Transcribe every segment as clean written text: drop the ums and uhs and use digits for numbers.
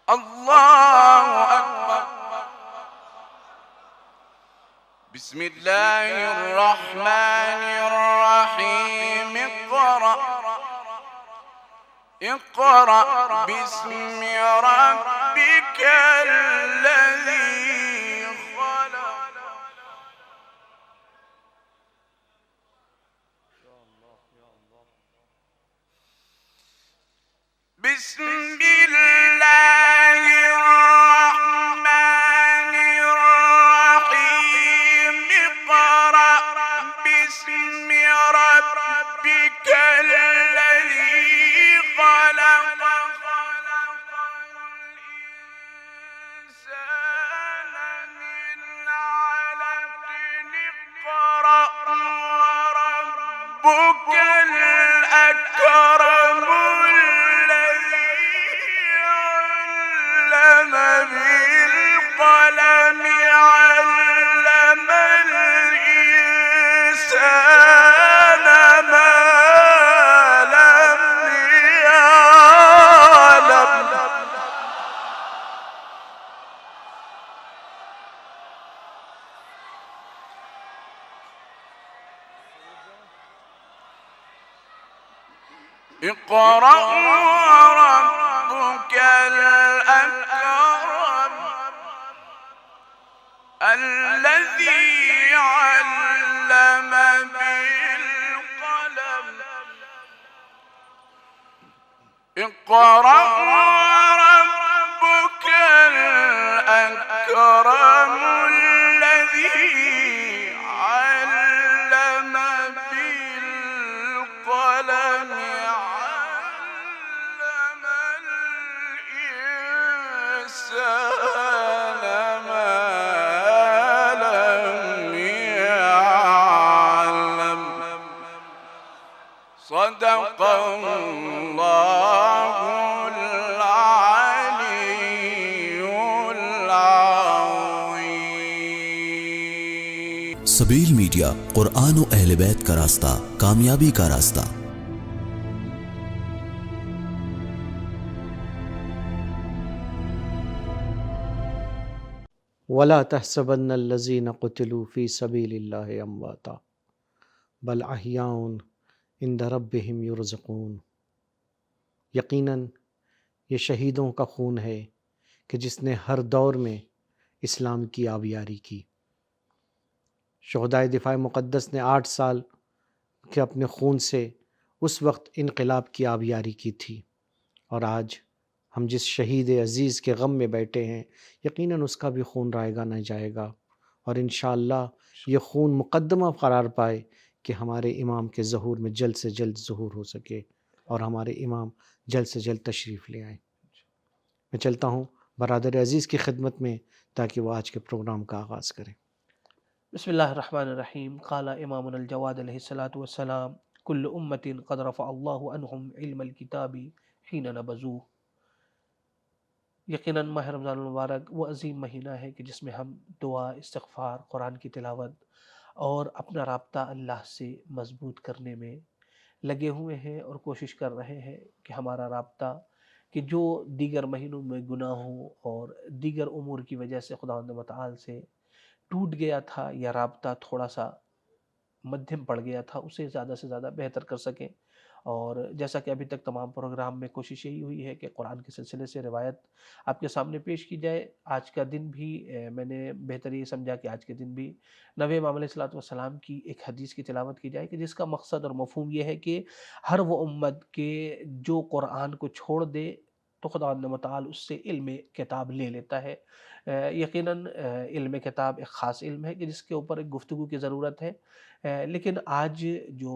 اللہ اکبر. بسم اللہ الرحمن الرحیم. اقرأ باسم ربك الذي خلق. بسم اللہ الرحمن الرحیم. اقرأ باسم ربك الذي خلق. خلق الإنسان من علق. اقرأ وربك الأكرم بالقلم. علم الإنسان ما لم يعلم. اقرأ وربك الأكرم الذي علم بالقلم. اقرأ وربك الأكرم الذي علم بالقلم. علم الإنسان ما لم يعلم. صدق الله العلي العظيم. سبیل میڈیا، قرآن و اہل بیت کا راستہ، کامیابی کا راستہ. وَلَا تَحْسَبَنَّ الَّذِينَ قُتِلُوا فِي سَبِيلِ اللَّهِ أَمْوَاتًا بَلْ أَحْيَاءٌ عِندَ رَبِّهِمْ يُرْزَقُونَ. یقیناً یہ شہیدوں کا خون ہے کہ جس نے ہر دور میں اسلام کی آبیاری کی. شہدائے دفاع مقدس نے 8 سال کے اپنے خون سے اس وقت انقلاب کی آبیاری کی تھی، اور آج ہم جس شہید عزیز کے غم میں بیٹھے ہیں یقیناً اس کا بھی خون رائے گا نہ جائے گا، اور انشاءاللہ یہ خون مقدمہ قرار پائے کہ ہمارے امام کے ظہور میں جلد سے جلد ظہور ہو سکے اور ہمارے امام جلد سے جلد تشریف لے آئیں. میں چلتا ہوں برادر عزیز کی خدمت میں تاکہ وہ آج کے پروگرام کا آغاز کریں. بسم اللہ الرحمن الرحیم. قال امامنا الجواد علیہ الصلاۃ والسلام: کل امت قد رفع اللہ عنہم علم الکتاب حین نبذوہ. یقیناً ماہ رمضان المبارک وہ عظیم مہینہ ہے کہ جس میں ہم دعا، استغفار، قرآن کی تلاوت اور اپنا رابطہ اللہ سے مضبوط کرنے میں لگے ہوئے ہیں، اور کوشش کر رہے ہیں کہ ہمارا رابطہ کہ جو دیگر مہینوں میں گناہوں اور دیگر امور کی وجہ سے خداوند متعال سے ٹوٹ گیا تھا یا رابطہ تھوڑا سا مدھم پڑ گیا تھا، اسے زیادہ سے زیادہ بہتر کر سکیں. اور جیسا کہ ابھی تک تمام پروگرام میں کوشش یہی ہوئی ہے کہ قرآن کے سلسلے سے روایت آپ کے سامنے پیش کی جائے. آج کا دن بھی میں نے بہتر یہ سمجھا کہ آج کے دن بھی نبی امام علیہ الصلوۃ والسلام کی ایک حدیث کی تلاوت کی جائے کہ جس کا مقصد اور مفہوم یہ ہے کہ ہر وہ امت کے جو قرآن کو چھوڑ دے تو خداوند متعال اس سے علم کتاب لے لیتا ہے. یقیناً علم کتاب ایک خاص علم ہے کہ جس کے اوپر ایک گفتگو کی ضرورت ہے، لیکن آج جو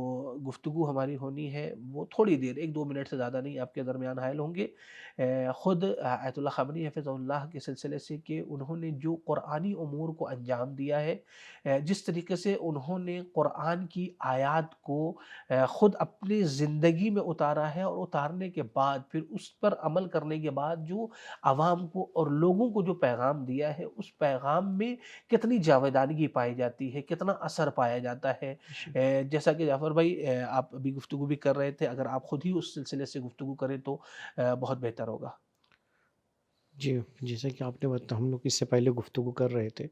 گفتگو ہماری ہونی ہے وہ تھوڑی دیر 1-2 منٹ سے زیادہ نہیں آپ کے درمیان حائل ہوں گے. خود آیت اللہ خامنہی حفظہ اللہ کے سلسلے سے کہ انہوں نے جو قرآنی امور کو انجام دیا ہے، جس طریقے سے انہوں نے قرآن کی آیات کو خود اپنی زندگی میں اتارا ہے، اور اتارنے کے بعد پھر اس پر عمل کرنے کے بعد جو عوام کو اور لوگوں کو جو پیغام دیا ہے، اس پیغام میں کتنی جاویدانگی پائی جاتی ہے، کتنا اثر پایا جاتا ہے. جیسا کہ جعفر بھائی آپ ابھی گفتگو بھی کر رہے تھے، اگر آپ خود ہی اس سلسلے سے گفتگو کریں تو بہت بہتر ہوگا. جی، جیسا کہ آپ نے ہم لوگ اس سے پہلے گفتگو کر رہے تھے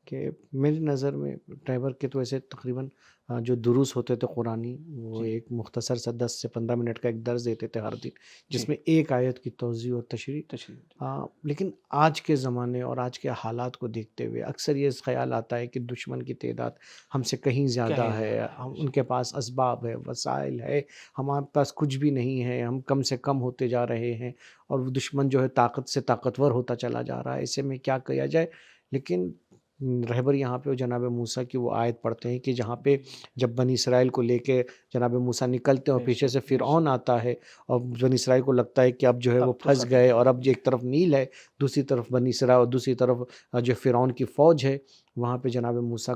کہ میری نظر میں ڈرائیور کے تو ایسے تقریباً جو دروس ہوتے تھے قرآنی، وہ جی ایک مختصر سا 10 سے 15 منٹ کا ایک درس دیتے تھے ہر دن، جی جس میں ایک آیت کی توضیح اور تشریح۔ تشریح لیکن آج کے زمانے اور آج کے حالات کو دیکھتے ہوئے اکثر یہ خیال آتا ہے کہ دشمن کی تعداد ہم سے کہیں زیادہ کہیں ہے، زیادہ ہے بے ان کے پاس اسباب ہے، وسائل ہے، ہمارے پاس کچھ بھی نہیں ہے، ہم کم سے کم ہوتے جا رہے ہیں، اور وہ دشمن جو ہے طاقت سے طاقتور ہوتا چلا جا رہا ہے، ایسے میں کیا کیا جائے؟ لیکن رہبر یہاں پہ وہ جناب موسیٰ کی وہ آیت پڑھتے ہیں کہ جہاں پہ جب بنی اسرائیل کو لے کے جناب موسیٰ نکلتے ہیں اور بے پیچھے سے شک بے فرعون شک آتا ہے، اور بنی اسرائیل کو لگتا ہے کہ اب جو ہے وہ اب تو پھنس ختم گئے، ہو اور گیا اب جو ایک طرف نیل ہے، دوسری طرف بنی اسرائیل، اور دوسری طرف جو فرعون کی فوج ہے، وہاں پہ جناب موسیٰ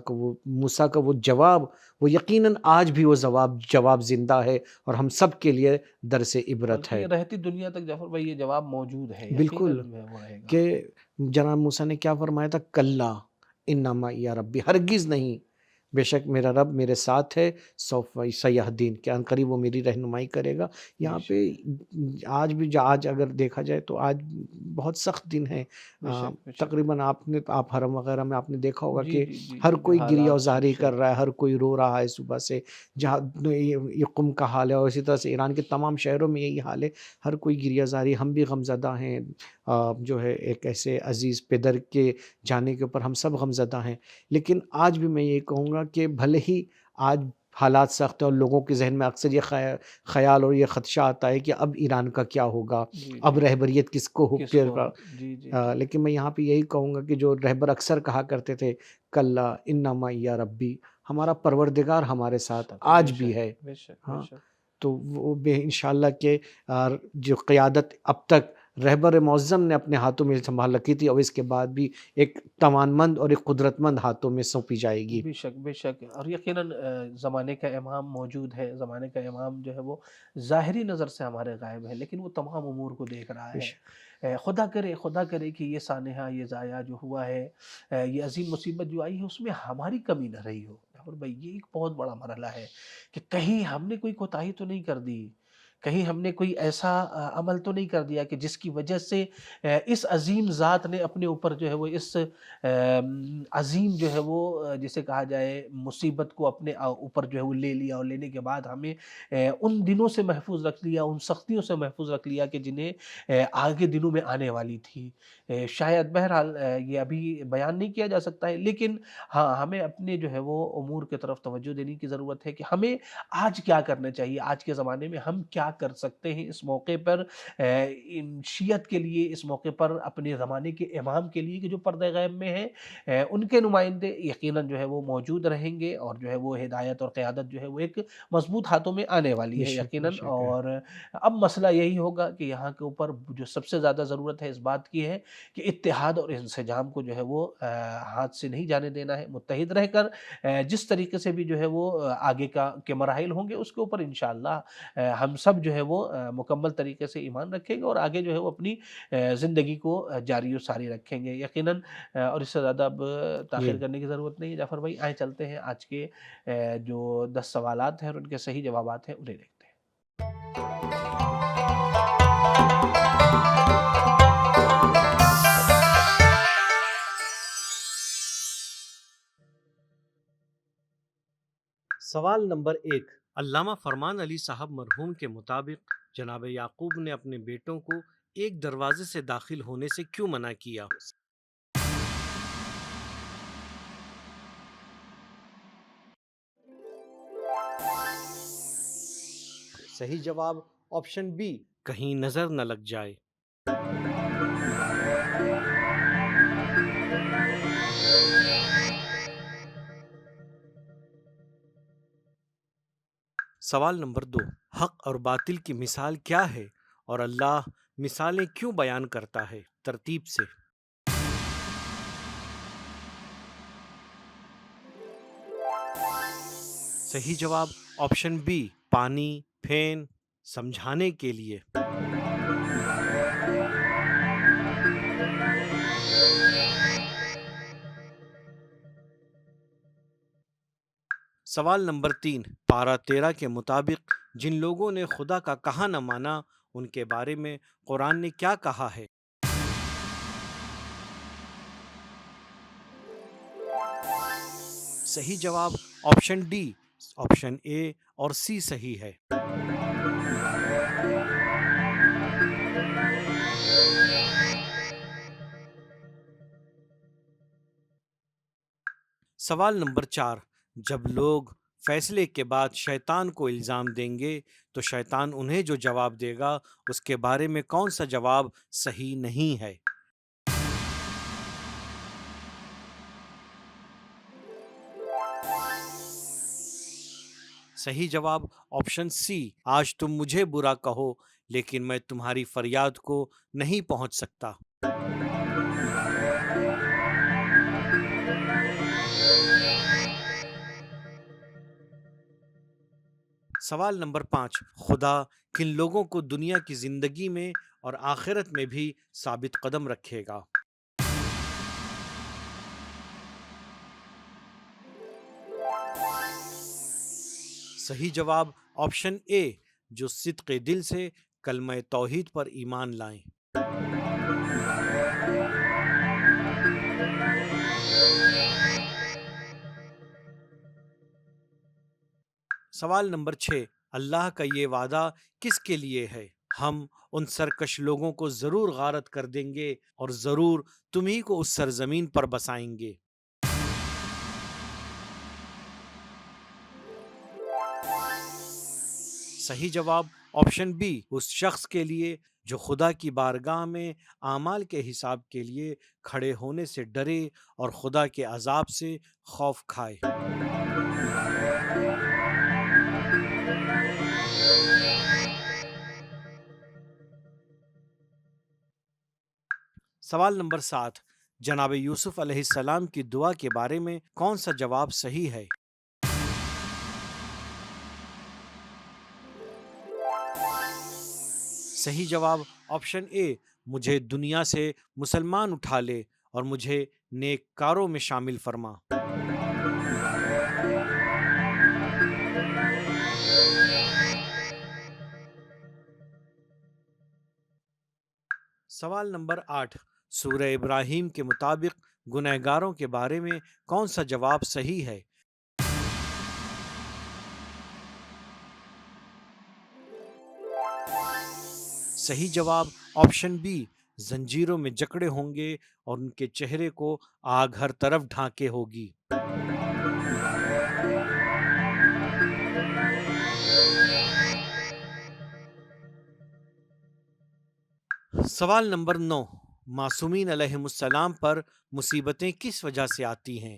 کا وہ جواب، وہ یقیناً آج بھی وہ جواب زندہ ہے اور ہم سب کے لیے درس عبرت بلکہ ہے۔ یہ رہتی دنیا تک جعفر بھائی یہ جواب موجود ہے، بالکل، یقیناً جو ہے وہ رہے گا۔ کہ جناب موسیٰ نے کیا فرمایا تھا؟ کلا انما یا ربی، ہرگز نہیں، بے شک میرا رب میرے ساتھ ہے، سوف سیہدین، کہ ان قریب وہ میری رہنمائی کرے گا۔ بے یہاں پہ شک آج بھی آج اگر دیکھا جائے تو آج بہت سخت دن ہے۔ بے شک بے شک تقریباً آپ حرم وغیرہ میں آپ نے دیکھا ہوگا جی کہ جی جی ہر جی جو کوئی گریہ حالات ہیں وزاری کر شدید، رہا ہے، ہر کوئی رو رہا ہے صبح سے، جہاں یہ قم کا حال ہے، اور اسی طرح سے ایران کے تمام شہروں میں یہی حال ہے، ہر کوئی گریہ زاری، ہم بھی غمزدہ ہیں، جو ہے ایک ایسے عزیز پدر کے جانے کے اوپر ہم سب غمزدہ ہیں۔ لیکن آج بھی میں یہ کہوں گا کہ بھلے ہی آج حالات سخت ہیں اور لوگوں کے ذہن میں اکثر یہ خیال اور یہ خدشہ آتا ہے کہ اب ایران کا کیا ہوگا، جی اب جی رہبریت کس کو کس کو، جی جی جی لیکن میں یہاں پہ یہی کہوں گا کہ جو رہبر اکثر کہا کرتے تھے کلا انما یا ربی، ہمارا پروردگار ہمارے ساتھ بے آج بھی شک ہے۔ بے شک بے ہاں، شک تو وہ بے انشاءاللہ کہ جو قیادت اب تک رہبر معظم نے اپنے ہاتھوں میں سنبھال رکھی تھی، اور اس کے بعد بھی ایک توانمند اور ایک قدرت مند ہاتھوں میں سونپی جائے گی۔ بے شک بے شک، اور یقیناً زمانے کا امام موجود ہے، زمانے کا امام جو ہے وہ ظاہری نظر سے ہمارے غائب ہے لیکن وہ تمام امور کو دیکھ رہا بے ہے۔ شک، خدا کرے کہ یہ سانحہ، یہ ضائع جو ہوا ہے، یہ عظیم مصیبت جو آئی ہے اس میں ہماری کمی نہ رہی ہو۔ اور بھائی یہ ایک بہت بڑا مرحلہ ہے کہ کہیں ہم نے کوئی کوتاہی تو نہیں کر دی، کہیں ہم نے کوئی ایسا عمل تو نہیں کر دیا کہ جس کی وجہ سے اس عظیم ذات نے اپنے اوپر جو ہے وہ اس عظیم جو ہے وہ جسے کہا جائے مصیبت کو اپنے اوپر جو ہے وہ لے لیا، اور لینے کے بعد ہمیں ان دنوں سے محفوظ رکھ لیا، ان سختیوں سے محفوظ رکھ لیا کہ جنہیں آگے دنوں میں آنے والی تھی۔ شاید بہرحال یہ ابھی بیان نہیں کیا جا سکتا ہے، لیکن ہاں ہمیں اپنے جو ہے وہ امور کی طرف توجہ دینے کی ضرورت ہے کہ ہمیں آج کیا کرنا چاہیے، آج کے زمانے میں ہم کیا کر سکتے ہیں اس موقع پر، شیعت کے لیے، اس موقع پر اپنے زمانے کے امام کے لیے کہ جو پردہ غیب میں ہیں، ان کے نمائندے یقیناً جو ہے وہ موجود رہیں گے، اور جو ہے وہ ہدایت اور قیادت جو ہے وہ ایک مضبوط ہاتھوں میں آنے والی بے ہے شک، بے یقیناً۔ شک ہے۔ اور اب مسئلہ یہی ہوگا کہ یہاں کے اوپر جو سب سے زیادہ ضرورت ہے اس بات کی ہے کہ اتحاد اور انسجام کو جو ہے وہ ہاتھ سے نہیں جانے دینا ہے، متحد رہ کر جس طریقے سے بھی جو ہے وہ آگے کے مراحل ہوں گے اس کے اوپر انشاءاللہ ہم سب جو ہے وہ مکمل طریقے سے ایمان رکھیں گے، اور آگے جو ہے وہ اپنی زندگی کو جاری و ساری رکھیں گے یقیناً۔ اور اس سے زیادہ اب جی، تاخیر کرنے کی ضرورت نہیں ہے جعفر بھائی، آئیں چلتے ہیں آج کے جو 10 سوالات ہیں اور ان کے صحیح جوابات ہیں انہیں دیکھتے ہیں۔ سوال نمبر 1، علامہ فرمان علی صاحب مرحوم کے مطابق جناب یعقوب نے اپنے بیٹوں کو ایک دروازے سے داخل ہونے سے کیوں منع کیا؟ صحیح جواب آپشن بی، کہیں نظر نہ لگ جائے۔ سوال نمبر 2، حق اور باطل کی مثال کیا ہے اور اللہ مثالیں کیوں بیان کرتا ہے؟ ترتیب سے۔ صحیح جواب آپشن بی، پانی، پھین، سمجھانے کے لیے۔ سوال نمبر 3، پارہ 13 کے مطابق جن لوگوں نے خدا کا کہا نہ مانا ان کے بارے میں قرآن نے کیا کہا ہے؟ صحیح جواب آپشن ڈی، آپشن اے اور سی صحیح ہے۔ سوال نمبر 4، جب لوگ فیصلے کے بعد شیطان کو الزام دیں گے تو شیطان انہیں جو جواب دے گا اس کے بارے میں کون سا جواب صحیح نہیں ہے؟ صحیح جواب آپشن سی، آج تم مجھے برا کہو لیکن میں تمہاری فریاد کو نہیں پہنچ سکتا۔ سوال نمبر 5، خدا کن لوگوں کو دنیا کی زندگی میں اور آخرت میں بھی ثابت قدم رکھے گا؟ صحیح جواب آپشن اے، جو صدق دل سے کلمہ توحید پر ایمان لائیں۔ سوال نمبر 6، اللہ کا یہ وعدہ کس کے لیے ہے؟ ہم ان سرکش لوگوں کو ضرور غارت کر دیں گے اور ضرور تمہیں کو اس سرزمین پر بسائیں گے۔ صحیح جواب آپشن بی، اس شخص کے لیے جو خدا کی بارگاہ میں اعمال کے حساب کے لیے کھڑے ہونے سے ڈرے اور خدا کے عذاب سے خوف کھائے۔ سوال نمبر 7، جناب یوسف علیہ السلام کی دعا کے بارے میں کون سا جواب صحیح ہے؟ صحیح جواب آپشن اے، مجھے دنیا سے مسلمان اٹھا لے اور مجھے نیک کاروں میں شامل فرما۔ سوال نمبر 8، سورہ ابراہیم کے مطابق گنہگاروں کے بارے میں کون سا جواب صحیح ہے؟ صحیح جواب آپشن بی، زنجیروں میں جکڑے ہوں گے اور ان کے چہرے کو آگ ہر طرف ڈھانکے ہوگی۔ سوال نمبر 9، معصومین علیہم السلام پر مصیبتیں کس وجہ سے آتی ہیں؟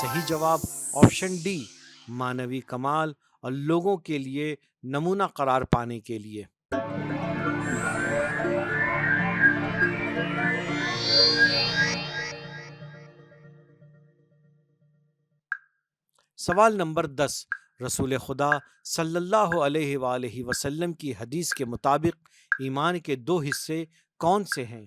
صحیح جواب آپشن ڈی، معنوی کمال اور لوگوں کے لیے نمونہ قرار پانے کے لیے۔ سوال نمبر 10، رسول خدا صلی اللہ علیہ وآلہ وسلم کی حدیث کے مطابق ایمان کے 2 حصے کون سے ہیں؟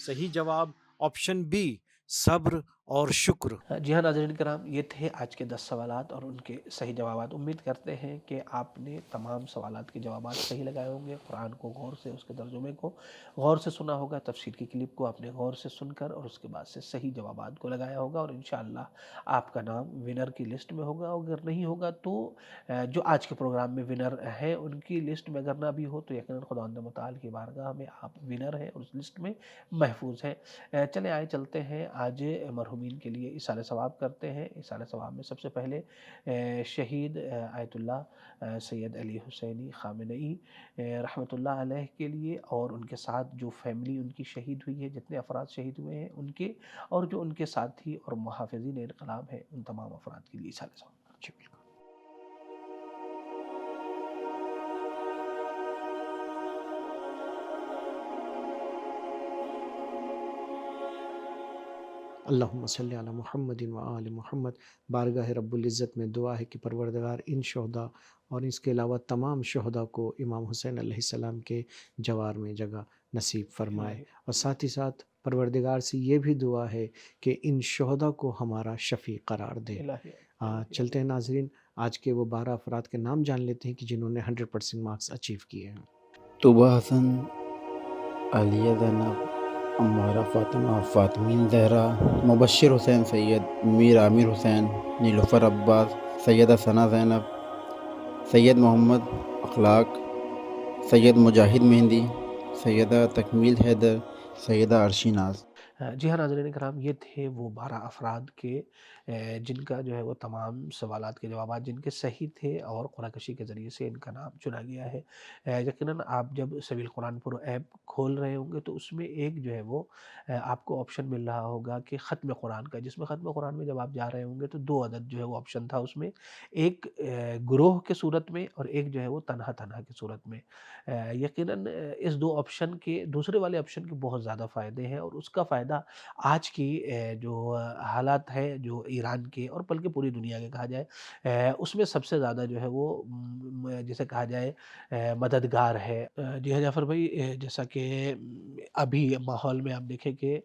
صحیح جواب آپشن بی، صبر اور شکر۔ جی ہاں ناظرین کرام، یہ تھے آج کے 10 سوالات اور ان کے صحیح جوابات۔ امید کرتے ہیں کہ آپ نے تمام سوالات کے جوابات صحیح لگائے ہوں گے۔ قرآن کو غور سے، اس کے ترجمے کو غور سے سنا ہوگا، تفسیر کی کلپ کو آپ نے غور سے سن کر اور اس کے بعد سے صحیح جوابات کو لگایا ہوگا، اور انشاءاللہ آپ کا نام ونر کی لسٹ میں ہوگا۔ اگر نہیں ہوگا تو جو آج کے پروگرام میں ونر ہیں ان کی لسٹ میں اگر نہ بھی ہو تو یقیناً خداوند متعال کی بارگاہ میں آپ ونر ہیں اور اس لسٹ میں محفوظ ہیں۔ چلے آئے چلتے ہیں، آج مرحومین کے لیے اِیصال ثواب کرتے ہیں۔ اِیصال ثواب میں سب سے پہلے شہید آیت اللہ سید علی حسینی خامنئی رحمۃ اللہ علیہ کے لیے، اور ان کے ساتھ جو فیملی ان کی شہید ہوئی ہے، جتنے افراد شہید ہوئے ہیں ان کے، اور جو ان کے ساتھی اور محافظین انقلاب ہیں، ان تمام افراد کے لیے اِیصال ثواب۔ جی بالکل۔ اللہم صلی علی محمد و آل محمد۔ بارگاہ رب العزت میں دعا ہے کہ پروردگار ان شہداء اور اس کے علاوہ تمام شہداء کو امام حسین علیہ السلام کے جوار میں جگہ نصیب فرمائے، اور ساتھ ہی ساتھ پروردگار سے یہ بھی دعا ہے کہ ان شہداء کو ہمارا شفیع قرار دے۔ چلتے ہیں ناظرین، آج کے وہ 12 افراد کے نام جان لیتے ہیں کہ جنہوں نے 100% مارکس اچیو کیے ہیں۔ طوبہ حسن، عالیہ زینب، عمارہ فاطمہ، فاطمین زہرا، مبشر حسین سید، میر عامر حسین، نیلوفر عباس، سیدہ ثنا زینب، سید محمد اخلاق، سید مجاہد مہندی، سیدہ تکمیل حیدر، سیدہ عرشی ناز۔ جی ہاں ناظرین کرام، یہ تھے وہ 12 افراد کے جن کا جو ہے وہ تمام سوالات کے جوابات جن کے صحیح تھے اور قرعہ کشی کے ذریعے سے ان کا نام چنا گیا ہے۔ یقیناً آپ جب سبیل قرآن پرو ایپ کھول رہے ہوں گے تو اس میں ایک جو ہے وہ آپ کو آپشن مل رہا ہوگا کہ ختم قرآن کا، جس میں ختم قرآن میں جب آپ جا رہے ہوں گے تو 2 عدد جو ہے وہ آپشن تھا اس میں، ایک گروہ کے صورت میں اور ایک جو ہے وہ تنہا تنہا کی صورت میں۔ یقیناً اس 2 آپشن کے دوسرے والے آپشن کے بہت زیادہ فائدے ہیں، اور اس کا فائدہ آج کی جو حالات ہیں جو ایران کے اور بلکہ پوری دنیا کے کہا جائے، اس میں سب سے زیادہ جو ہے وہ جسے کہا جائے مددگار ہے۔ جی ہاں جعفر بھائی، جیسا کہ ابھی ماحول میں آپ دیکھیں کہ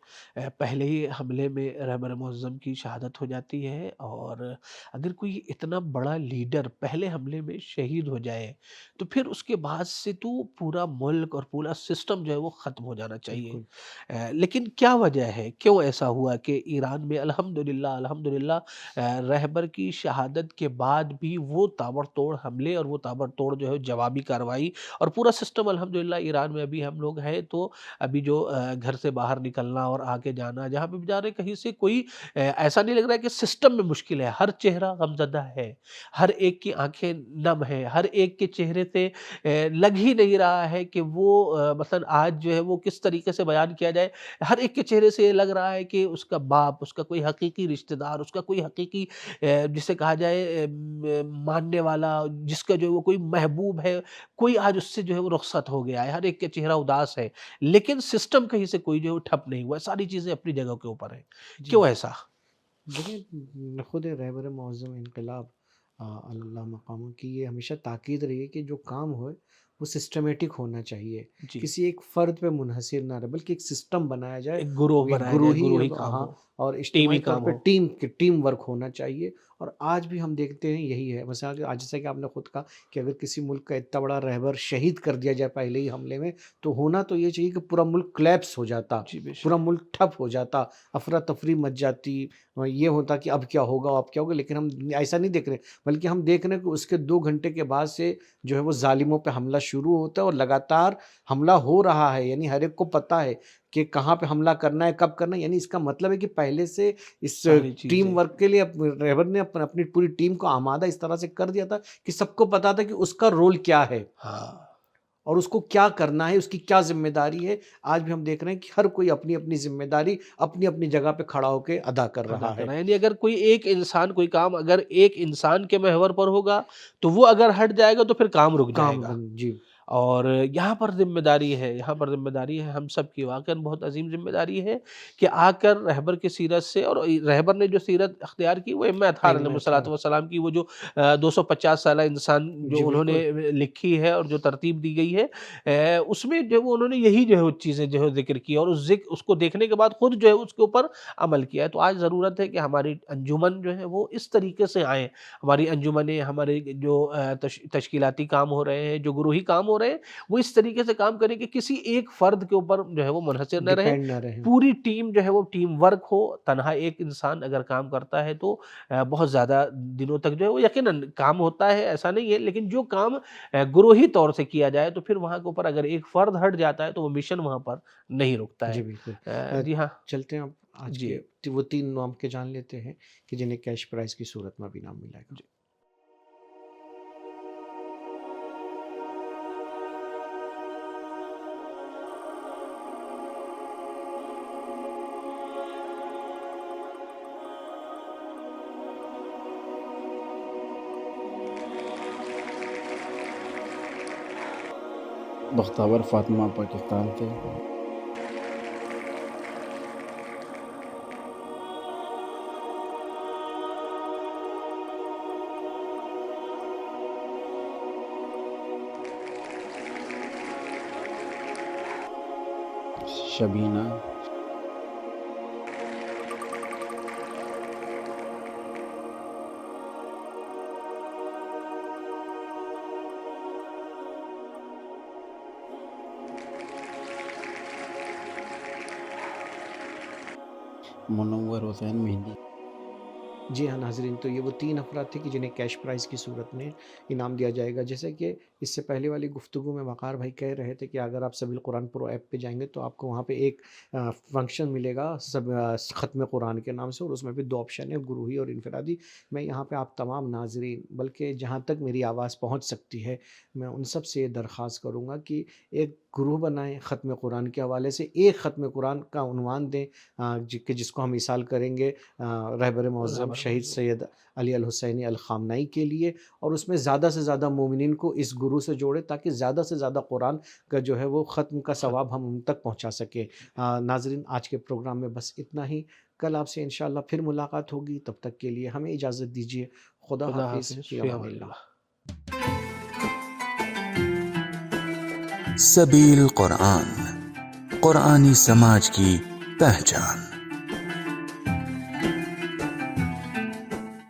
پہلے ہی حملے میں رہبر معظم کی شہادت ہو جاتی ہے، اور اگر کوئی اتنا بڑا لیڈر پہلے حملے میں شہید ہو جائے تو پھر اس کے بعد سے تو پورا ملک اور پورا سسٹم جو ہے وہ ختم ہو جانا چاہیے۔ بالکل لیکن کیا وجہ ہے، کیوں ایسا ہوا کہ ایران میں الحمدللہ رہبر کی شہادت کے بعد بھی وہ تابڑتوڑ حملے اور وہ تابڑتوڑ جو ہے جوابی کارروائی، اور پورا سسٹم الحمدللہ ایران میں ابھی ہم لوگ ہیں تو ابھی جو گھر سے باہر نکلنا اور آگے جانا، جہاں پہ بھی جا رہے کہیں سے کوئی ایسا نہیں لگ رہا ہے کہ سسٹم میں مشکل ہے، ہر چہرہ غمزدہ ہے، ہر ایک کی آنکھیں نم ہے، ہر ایک کے چہرے سے لگ ہی نہیں رہا ہے کہ وہ مثلا آج جو ہے وہ کس طریقے سے بیان کیا جائے، ہر ایک کے چہرے سے یہ لگ رہا ہے کہ اس کا باپ، اس کا کوئی حقیقی رشتہ دار، اس کا کوئی حقیقی جسے کہا جائے ماننے والا، جس کا جو ہے وہ کوئی محبوب ہے، کوئی آج اس سے جو ہے وہ رخصت ہو گیا ہے، ہر ایک کے چہرہ اداس ہے، لیکن سسٹم کہیں سے کوئی جو ہے وہ ٹھپ نہیں ہوا ہے، ساری چیزیں اپنی جگہ کے اوپر ہیں۔ جی کیوں ایسا؟ دیکھیں، خود رہبر معظم انقلاب اللہ مقامہ کی یہ ہمیشہ تاکید رہی ہے کہ جو کام ہوئے وہ سسٹمیٹک ہونا چاہیے، جی، کسی ایک فرد پہ منحصر نہ رہے بلکہ ایک سسٹم بنایا جائے، ایک گروہ ایک بنایا جائے، گروہی گروہی کام ہاں، ہو، اور ٹیمی اجتماعی طور کام پہ ہو۔ ٹیم ورک ہونا چاہیے۔ اور آج بھی ہم دیکھتے ہیں یہی ہے، مثلا کہ آج جیسا کہ آپ نے خود کہا کہ اگر کسی ملک کا اتنا بڑا رہبر شہید کر دیا جائے پہلے ہی حملے میں، تو ہونا تو یہ چاہیے کہ پورا ملک کلیپس ہو جاتا، جی بے پورا شک۔ ملک ٹھپ ہو جاتا، افراتفری مچ جاتی، یہ ہوتا کہ اب کیا ہوگا اب کیا ہوگا، لیکن ہم ایسا نہیں دیکھ رہے، بلکہ ہم دیکھ رہے ہیں کہ اس کے 2 گھنٹے کے بعد سے جو ہے وہ ظالموں پہ حملہ شروع ہوتا ہے، اور لگاتار حملہ ہو رہا ہے، یعنی ہر ایک کو پتہ ہے کہ کہاں پہ حملہ کرنا ہے، کب کرنا ہے، یعنی اس کا مطلب ہے کہ پہلے سے اس ساری چیزیں ٹیم ورک کے لیے رہبر نے اپنی پوری ٹیم کو آمادہ اس طرح سے کر دیا تھا کہ سب کو پتا تھا کہ اس کا رول کیا ہے ہاں، اور اس کو کیا کرنا ہے، اس کی کیا ذمہ داری ہے۔ آج بھی ہم دیکھ رہے ہیں کہ ہر کوئی اپنی اپنی ذمہ داری اپنی اپنی جگہ پہ کھڑا ہو کے ادا کر ادا رہا ہے۔ کرنا ہے، یعنی اگر کوئی ایک انسان کوئی کام اگر ایک انسان کے محور پر ہوگا تو وہ اگر ہٹ جائے گا تو پھر کام رک جائے گا۔ جی اور یہاں پر ذمہ داری ہے، یہاں پر ذمہ داری ہے ہم سب کی، واقعاً بہت عظیم ذمہ داری ہے کہ آ کر رہبر کی سیرت سے، اور رہبر نے جو سیرت اختیار کی وہ ائمہ اطہار علیہ السلام کی، وہ جو 250 سالہ انسان جی جو انہوں نے لکھی ہے اور جو ترتیب دی گئی ہے، اس میں جو وہ انہوں نے یہی جو ہے وہ چیزیں جو ہے ذکر کی، اور اس کو دیکھنے کے بعد خود جو ہے اس کے اوپر عمل کیا ہے۔ تو آج ضرورت ہے کہ ہماری انجمن جو ہے وہ اس طریقے سے آئیں، ہماری انجمنیں، ہمارے جو تشکیلاتی کام ہو رہے ہیں، جو گروہی کام ہو رہے ہیں، وہ اس طریقے سے کام کریں کہ کسی ایک فرد کے اوپر جو ہے وہ منحصر نہ رہے، ڈپینڈ نہ رہے۔ پوری ٹیم جو ہے وہ ٹیم ورک ہو۔ تنہا ایک انسان اگر کام کرتا ہے تو بہت زیادہ دنوں تک جو ہے وہ یقیناً کام ہوتا ہے، ایسا نہیں ہے، لیکن جو کام گروہی طور سے کیا جائے تو پھر وہاں کے اوپر اگر ایک فرد ہٹ جاتا ہے تو وہ مشن وہاں پر نہیں رکتا ہے۔ جی بالکل۔ جی ہاں چلتے ہیں اب آج جی کے وہ 3 نام کے جان لیتے ہیں کہ جنہیں کیش پرائز کی صورت میں بھی نام ملے گا۔ جی۔ بختاور فاطمہ پاکستان سے، شبینہ، منور حسین مہندی۔ جی ہاں ناظرین، تو یہ وہ 3 افراد تھے کہ جنہیں کیش پرائز کی صورت میں انعام دیا جائے گا۔ جیسے کہ اس سے پہلے والی گفتگو میں وقار بھائی کہہ رہے تھے کہ اگر آپ سبیل قرآن پرو ایپ پہ جائیں گے تو آپ کو وہاں پہ ایک فنکشن ملے گا ختم قرآن کے نام سے، اور اس میں بھی 2 آپشن ہیں، گروہی اور انفرادی۔ میں یہاں پہ آپ تمام ناظرین، بلکہ جہاں تک میری آواز پہنچ سکتی ہے، میں ان سب سے یہ درخواست کروں گا کہ ایک گروہ بنائیں ختم قرآن کے حوالے سے، ایک ختم قرآن کا عنوان دیں کہ جس کو ہم مثال کریں گے رہبر معظم شہید سید علی الحسینی الخامنائی کے لیے، اور اس میں زیادہ سے زیادہ مومنین کو اس گروہ سے جوڑے تاکہ زیادہ سے زیادہ قرآن کا جو ہے وہ ختم کا ثواب ہم ان تک پہنچا سکیں۔ ناظرین، آج کے پروگرام میں بس اتنا ہی، کل آپ سے انشاءاللہ پھر ملاقات ہوگی، تب تک کے لیے ہمیں اجازت دیجیے۔ خدا حافظ، فی امان اللہ۔ سبیل قرآن، قرآنی سماج کی پہچان۔